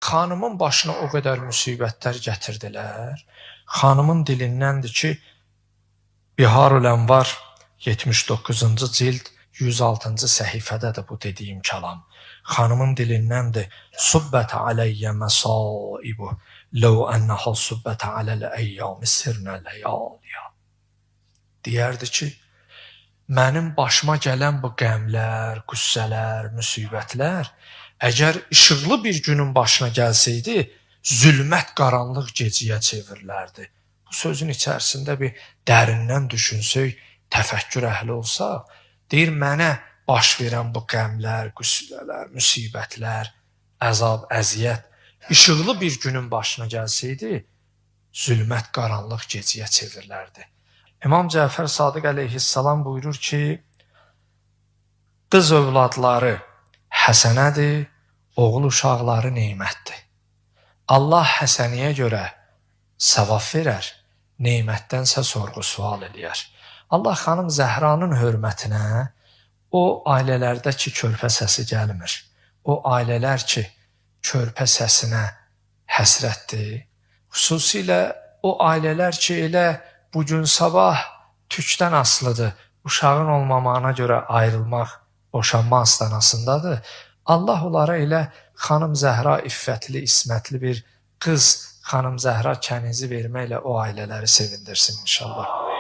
xanımın başına o qədər müsibətlər gətirdilər. Xanımın dilindəndir ki, Biharul Ənvar 79-cu cild 106-cı səhifədədir bu dediyim kəlam. Xanımın dilindəndir. Subbət aləyyə məsaibu ləv ənəhə subbət aləl əyyami sirnə ləyaliyə. Deyərdi ki, mənim başıma gələn bu qəmlər, qüssələr, müsibətlər əgər işıqlı bir günün başına gəlsəydi, zülmət qaranlıq gecəyə çevrilərdi. Bu sözün içərisində bir dərindən düşünsək, təfəkkür əhli olsaq, deyir, mənə baş verən bu qəmlər, qüslələr, müsibətlər, əzab, əziyyət, işıqlı bir günün başına gəlsəydi, zülmət qaranlıq gecəyə çevrilərdi. İmam Cəfər Sadiq əleyhissalam buyurur ki, qız övladları həsənədir, oğul uşaqları neymətdir. Allah həsəniyə görə savab verər, neymətdənsə sorğu-sual eləyər. Allah xanım Zəhranın hörmətinə o ailələrdə ki, körpə səsi gəlmir, o ailələr ki, körpə səsinə həsrətdir, xüsusilə o ailələr ki, elə bugün sabah tükdən asılıdır, uşağın olmamağına görə ayrılmaq, boşanma astanasındadır. Allah onlara elə xanım Zəhra iffətli, ismətli bir qız, xanım Zəhra kənizi verməklə o ailələri sevindirsin inşallah.